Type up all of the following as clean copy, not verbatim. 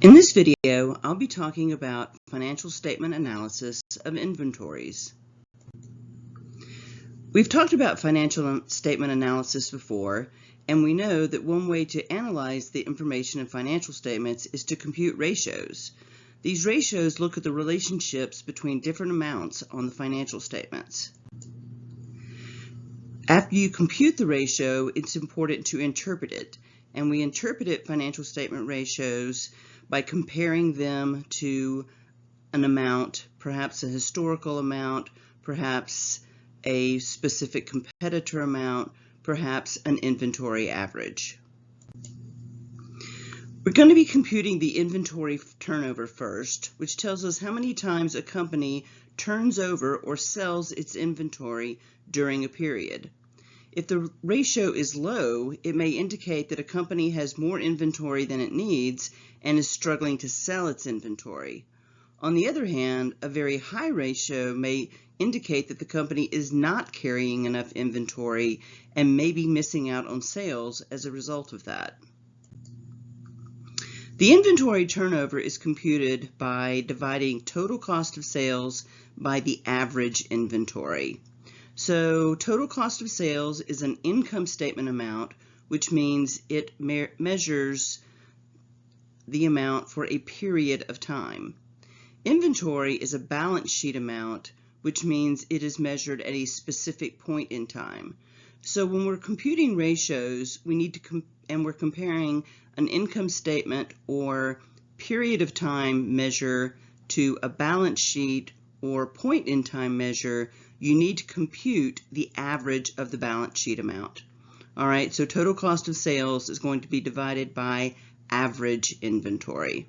In this video, I'll be talking about financial statement analysis of inventories. We've talked about financial statement analysis before, and we know that one way to analyze the information in financial statements is to compute ratios. These ratios look at the relationships between different amounts on the financial statements. After you compute the ratio, it's important to interpret it, and we interpret financial statement ratios by comparing them to an amount, perhaps a historical amount, perhaps a specific competitor amount, perhaps an inventory average. We're going to be computing the inventory turnover first, which tells us how many times a company turns over or sells its inventory during a period. If the ratio is low, it may indicate that a company has more inventory than it needs and is struggling to sell its inventory. On the other hand, a very high ratio may indicate that the company is not carrying enough inventory and may be missing out on sales as a result of that. The inventory turnover is computed by dividing total cost of sales by the average inventory. So total cost of sales is an income statement amount, which means it measures the amount for a period of time. Inventory is a balance sheet amount, which means it is measured at a specific point in time. So when we're computing ratios, we need to and we're comparing an income statement or period of time measure to a balance sheet or point in time measure, you need to compute the average of the balance sheet amount. All right, so total cost of sales is going to be divided by average inventory.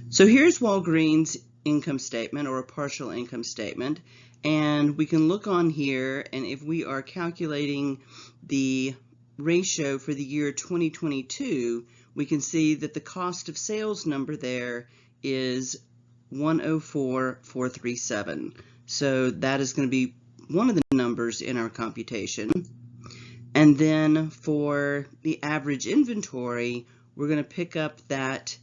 So here's Walgreens' income statement or a partial income statement, and we can look on here, and if we are calculating the ratio for the year 2022, we can see that the cost of sales number there is 104,437. So that is going to be one of the numbers in our computation. And then for the average inventory, we're going to pick up that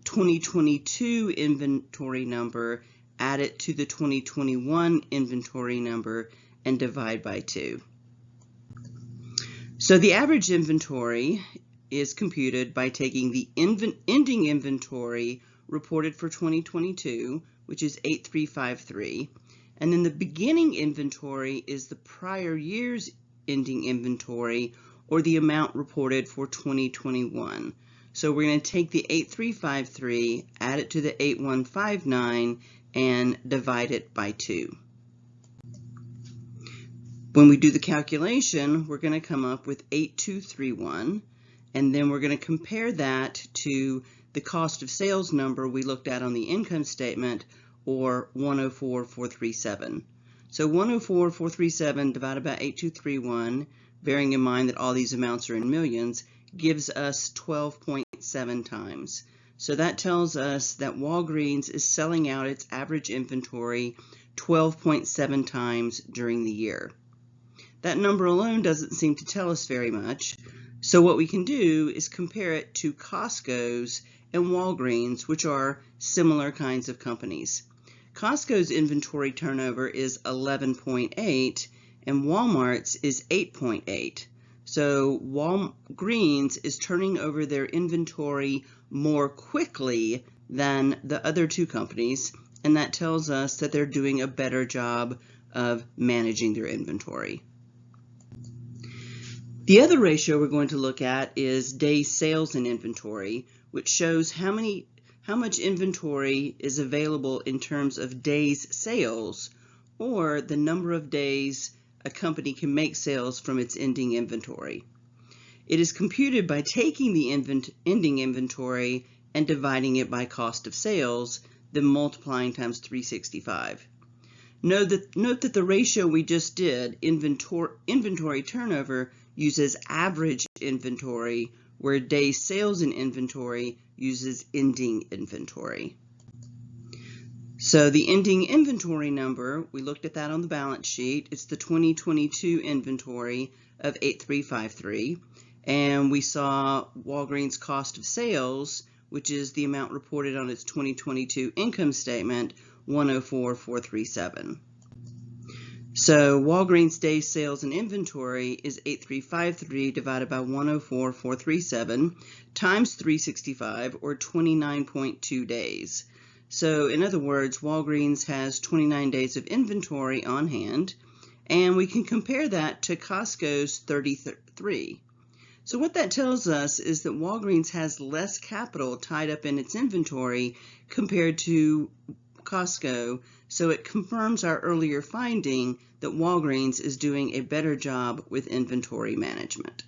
2022 inventory number, add it to the 2021 inventory number, and divide by 2. So the average inventory is computed by taking the ending inventory reported for 2022, which is 8353, and then the beginning inventory is the prior year's ending inventory or the amount reported for 2021. So we're going to take the 8353, add it to the 8159, and divide it by 2. When we do the calculation, we're going to come up with 8231, and then we're going to compare that to the cost of sales number we looked at on the income statement, or 104,437. So 104,437 divided by 8231, bearing in mind that all these amounts are in millions, gives us 12.7 times. So that tells us that Walgreens is selling out its average inventory 12.7 times during the year. That number alone doesn't seem to tell us very much. So what we can do is compare it to Costco's and Walgreens, which are similar kinds of companies. Costco's inventory turnover is 11.8 and Walmart's is 8.8. So Walgreens is turning over their inventory more quickly than the other two companies, and that tells us that they're doing a better job of managing their inventory. The other ratio we're going to look at is days sales in inventory, which shows how much inventory is available in terms of days sales, or the number of days a company can make sales from its ending inventory. It is computed by taking the ending inventory and dividing it by cost of sales, then multiplying times 365. Note that the ratio we just did, inventory turnover, uses average inventory, where days sales in inventory uses ending inventory. So the ending inventory number, we looked at that on the balance sheet. It's the 2022 inventory of 8353. And we saw Walgreens' cost of sales, which is the amount reported on its 2022 income statement, 104,437. So Walgreens days sales and inventory is 8353 divided by 104,437 times 365, or 29.2 days. So in other words, Walgreens has 29 days of inventory on hand, and we can compare that to Costco's 33. So what that tells us is that Walgreens has less capital tied up in its inventory compared to Costco, so it confirms our earlier finding that Walgreens is doing a better job with inventory management.